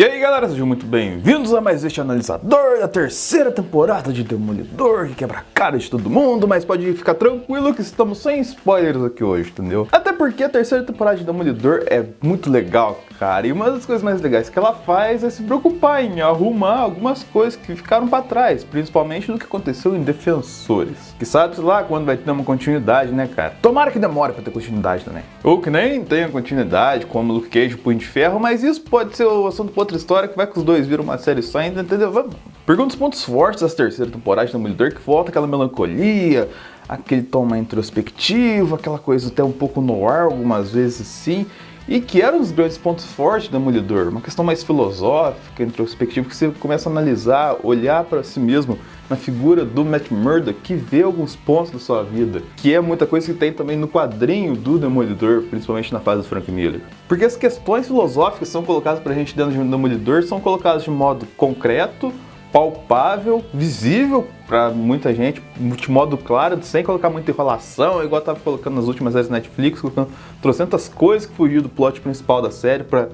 E aí galera, sejam muito bem-vindos a mais este analisador da terceira temporada de Demolidor, que quebra a cara de todo mundo, mas pode ficar tranquilo que estamos sem spoilers aqui hoje, entendeu? Até porque a terceira temporada de Demolidor é muito legal, cara, e uma das coisas mais legais que ela faz é se preocupar em arrumar algumas coisas que ficaram pra trás, principalmente do que aconteceu em Defensores. Que sabe-se lá quando vai ter uma continuidade, né, cara? Tomara que demore pra ter continuidade também. Ou que nem tenha continuidade, como Luke Cage e Punho de Ferro, mas isso pode ser o assunto pra outra história, que vai que os dois viram uma série só ainda, entendeu? Vamos. Pergunta os pontos fortes dessa terceira temporada de Demolidor, que volta aquela melancolia, aquele tom mais introspectivo, aquela coisa até um pouco no ar, algumas vezes sim, e que eram os grandes pontos fortes do Demolidor, uma questão mais filosófica, introspectiva, que você começa a analisar, olhar para si mesmo na figura do Matt Murdock, que vê alguns pontos da sua vida, que é muita coisa que tem também no quadrinho do Demolidor, principalmente na fase do Frank Miller. Porque as questões filosóficas que são colocadas pra gente dentro do Demolidor são colocadas de modo concreto, palpável, visível pra muita gente, de modo claro, sem colocar muita enrolação, igual eu tava colocando nas últimas séries Netflix, colocando trocentas coisas que fugiam do plot principal da série pra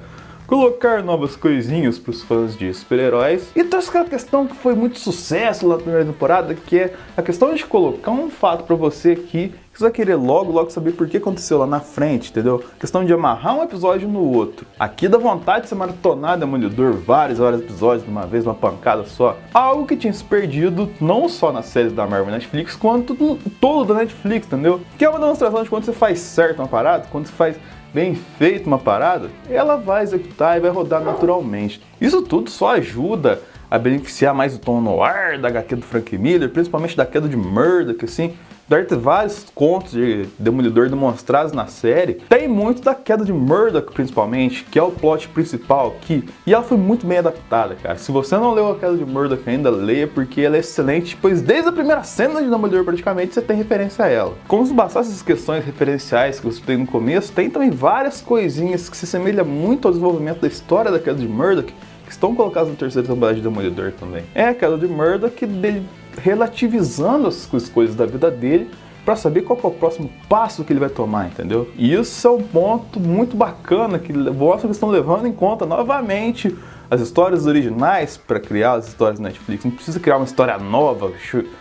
colocar novas coisinhas pros fãs de super-heróis. E trouxe aquela questão que foi muito sucesso lá na primeira temporada, que é a questão de colocar um fato pra você aqui, que você vai querer logo saber por que aconteceu lá na frente, entendeu? A questão de amarrar um episódio no outro. Aqui dá vontade de você maratonar Demolidor vários episódios de uma vez, uma pancada só. Algo que tinha se perdido não só nas séries da Marvel e Netflix, quanto todo da Netflix, entendeu? Que é uma demonstração de quando você faz certo uma parada, quando você faz bem feito uma parada, ela vai executar e vai rodar naturalmente. Isso tudo só ajuda a beneficiar mais o tom no ar da HQ do Frank Miller, principalmente da queda de Murdock, assim. Deve ter vários contos de Demolidor demonstrados na série. Tem muito da queda de Murdock, principalmente, que é o plot principal aqui. E ela foi muito bem adaptada, cara. Se você não leu a queda de Murdock ainda, leia, porque ela é excelente, pois desde a primeira cena de Demolidor, praticamente, você tem referência a ela. Como se bastasse essas questões referenciais que você tem no começo, tem também várias coisinhas que se assemelham muito ao desenvolvimento da história da queda de Murdock, que estão colocadas na terceira temporada de Demolidor também. É a queda de Murdock dele relativizando as coisas da vida dele para saber qual é o próximo passo que ele vai tomar, entendeu? E isso é um ponto muito bacana que mostra que eles estão levando em conta novamente as histórias originais para criar as histórias da Netflix. Não precisa criar uma história nova,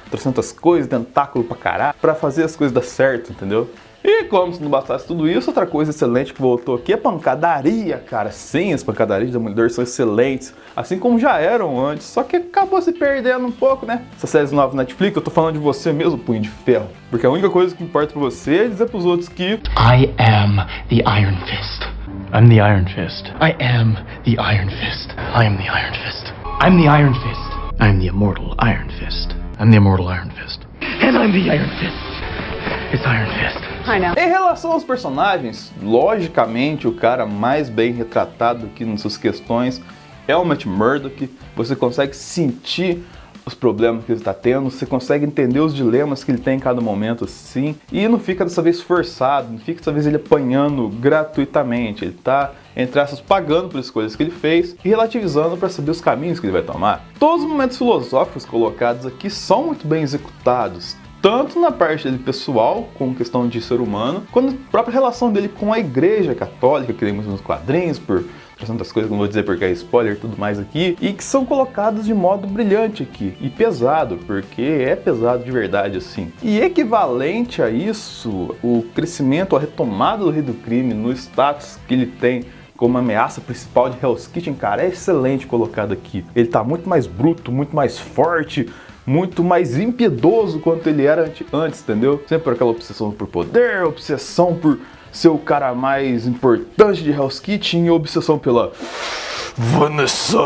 trocentas coisas, tentáculo pra caralho, para fazer as coisas dar certo, entendeu? E como se não bastasse tudo isso, outra coisa excelente que voltou aqui é pancadaria, cara. Sim, as pancadarias de Demolidor são excelentes, assim como já eram antes, só que acabou se perdendo um pouco, né? Essas séries novas Netflix, eu tô falando de você mesmo, Punho de Ferro. Porque a única coisa que importa pra você é dizer pros outros que I am the Iron Fist. I'm the Iron Fist. I am the Iron Fist. I am the Iron Fist. I'm the Iron Fist. I'm the immortal Iron Fist. I'm the immortal Iron Fist. And I'm the Iron Fist. It's Iron Fist. Em relação aos personagens, logicamente o cara mais bem retratado aqui nas suas questões é o Matt Murdock. Você consegue sentir os problemas que ele está tendo, você consegue entender os dilemas que ele tem em cada momento, assim, e não fica dessa vez forçado, não fica dessa vez ele apanhando gratuitamente, ele está, entre aspas, pagando pelas coisas que ele fez e relativizando para saber os caminhos que ele vai tomar. Todos os momentos filosóficos colocados aqui são muito bem executados, tanto na parte dele pessoal, com questão de ser humano, quanto na própria relação dele com a igreja católica, que tem muito nos quadrinhos, por tantas coisas que não vou dizer porque é spoiler e tudo mais aqui, e que são colocados de modo brilhante aqui, e pesado, porque é pesado de verdade assim. E equivalente a isso, o crescimento, a retomada do Rei do Crime no status que ele tem como ameaça principal de Hell's Kitchen, cara, é excelente colocado aqui. Ele tá muito mais bruto, muito mais forte, muito mais impiedoso quanto ele era antes, entendeu? Sempre aquela obsessão por poder, obsessão por ser o cara mais importante de Hell's Kitchen e obsessão pela Vanessa.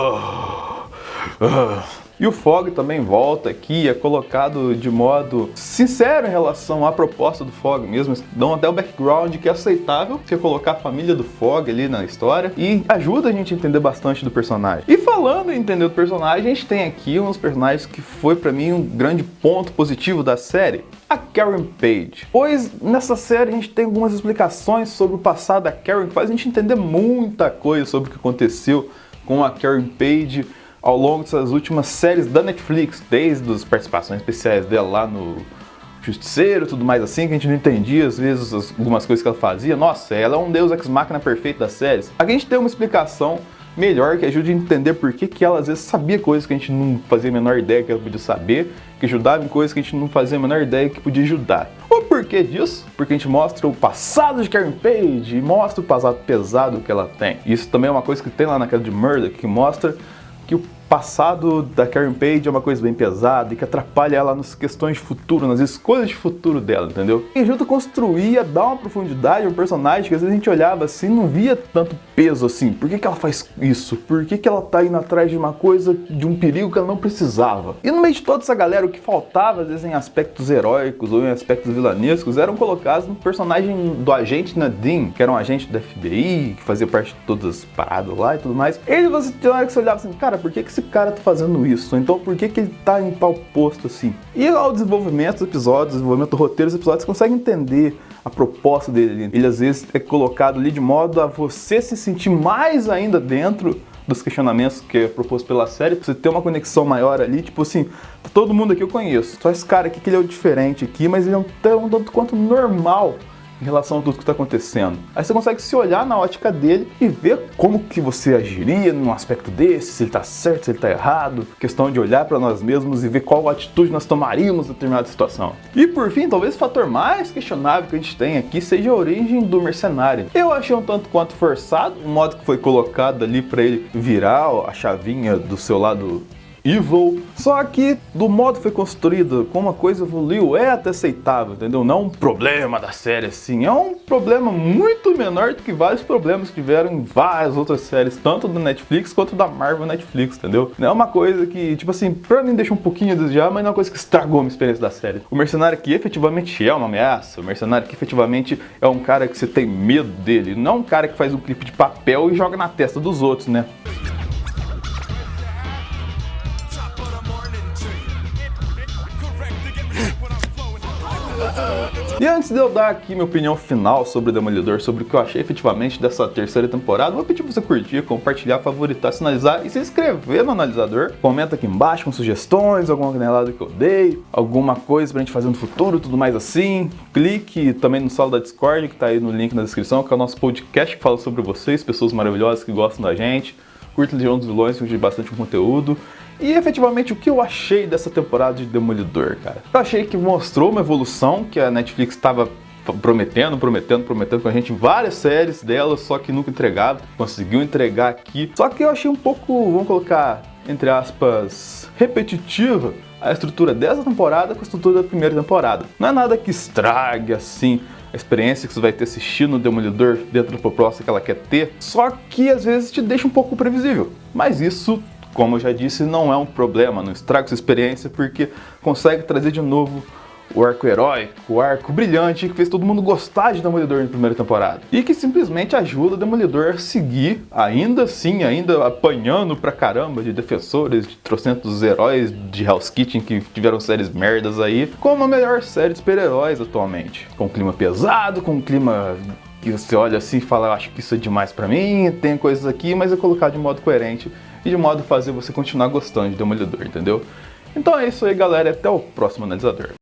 E o Fog também volta aqui, é colocado de modo sincero em relação à proposta do Fog mesmo. Dão até o background que é aceitável, que é colocar a família do Fog ali na história e ajuda a gente a entender bastante do personagem. E falando em entender o personagem, a gente tem aqui uns personagens que foi pra mim um grande ponto positivo da série. A Karen Page. Pois nessa série a gente tem algumas explicações sobre o passado da Karen que faz a gente entender muita coisa sobre o que aconteceu com a Karen Page ao longo dessas últimas séries da Netflix, desde as participações especiais dela lá no Justiceiro, tudo mais assim, que a gente não entendia às vezes algumas coisas que ela fazia. Nossa, ela é um deus ex-machina perfeito das séries. Aqui a gente tem uma explicação melhor, que ajude a entender por que ela às vezes sabia coisas que a gente não fazia a menor ideia que ela podia saber, que ajudava em coisas que a gente não fazia a menor ideia que podia ajudar. O porquê disso? Porque a gente mostra o passado de Karen Page e mostra o passado pesado que ela tem. Isso também é uma coisa que tem lá na queda de Murdoch, que mostra que o passado da Karen Page é uma coisa bem pesada e que atrapalha ela nas questões de futuro, nas escolhas de futuro dela, entendeu? E ajuda a construir, a dar uma profundidade ao personagem que às vezes a gente olhava assim e não via tanto peso assim. Por que ela faz isso? Por que ela tá indo atrás de uma coisa, de um perigo que ela não precisava? E no meio de toda essa galera, o que faltava às vezes em aspectos heróicos ou em aspectos vilanescos eram colocados no personagem do agente Nadine, que era um agente da FBI, que fazia parte de todas as paradas lá e tudo mais. Ele, você tinha hora que você olhava assim, cara, por que esse cara tá fazendo isso? Então por que ele tá em tal posto assim? E ao desenvolvimento dos episódios, desenvolvimento do roteiro dos episódios, você consegue entender a proposta dele. Ele às vezes é colocado ali de modo a você se sentir mais ainda dentro dos questionamentos que é proposto pela série, pra você ter uma conexão maior ali, tipo assim, todo mundo aqui eu conheço, só esse cara aqui que ele é o diferente aqui, mas ele é um tanto quanto normal em relação a tudo que está acontecendo. Aí você consegue se olhar na ótica dele e ver como que você agiria num aspecto desse, se ele está certo, se ele está errado, questão de olhar para nós mesmos e ver qual atitude nós tomaríamos em determinada situação. E por fim, talvez o fator mais questionável que a gente tem aqui seja a origem do mercenário. Eu achei um tanto quanto forçado o modo que foi colocado ali para ele virar a chavinha do seu lado evil, só que do modo que foi construído, como a coisa evoluiu, é até aceitável, entendeu? Não um problema da série assim, é um problema muito menor do que vários problemas que tiveram em várias outras séries, tanto da Netflix quanto da Marvel Netflix, entendeu? Não é uma coisa que, tipo assim, pra mim deixa um pouquinho a desejar, mas não é uma coisa que estragou a minha experiência da série. O mercenário aqui efetivamente é uma ameaça, o mercenário aqui efetivamente é um cara que você tem medo dele, não um cara que faz um clipe de papel e joga na testa dos outros, né? E antes de eu dar aqui minha opinião final sobre o Demolidor, sobre o que eu achei efetivamente dessa terceira temporada, vou pedir pra você curtir, compartilhar, favoritar, sinalizar e se inscrever no analisador. Comenta aqui embaixo com sugestões, alguma canelada que eu dei, alguma coisa pra gente fazer no futuro, tudo mais assim. Clique também no sala da Discord, que tá aí no link na descrição, que é o nosso podcast que fala sobre vocês, pessoas maravilhosas que gostam da gente. Curta Legião dos Vilões, que eu bastante conteúdo. E efetivamente o que eu achei dessa temporada de Demolidor, cara? Eu achei que mostrou uma evolução que a Netflix estava prometendo com a gente várias séries dela, só que nunca entregava. Conseguiu entregar aqui. Só que eu achei um pouco, vamos colocar, entre aspas, repetitiva a estrutura dessa temporada com a estrutura da primeira temporada. Não é nada que estrague, assim, a experiência que você vai ter assistindo o Demolidor dentro da proposta que ela quer ter, só que às vezes te deixa um pouco previsível. Mas isso, como eu já disse, não é um problema, não estraga sua experiência, porque consegue trazer de novo o arco heróico, o arco brilhante que fez todo mundo gostar de Demolidor na primeira temporada. E que simplesmente ajuda o Demolidor a seguir, ainda assim, ainda apanhando pra caramba de defensores, de trocentos heróis de Hell's Kitchen que tiveram séries merdas aí, como a melhor série de super-heróis atualmente. Com um clima pesado, com um clima que você olha assim e fala, eu acho que isso é demais pra mim, tem coisas aqui, mas é colocar de modo coerente e de modo a fazer você continuar gostando de Demolidor, entendeu? Então é isso aí, galera, até o próximo analisador.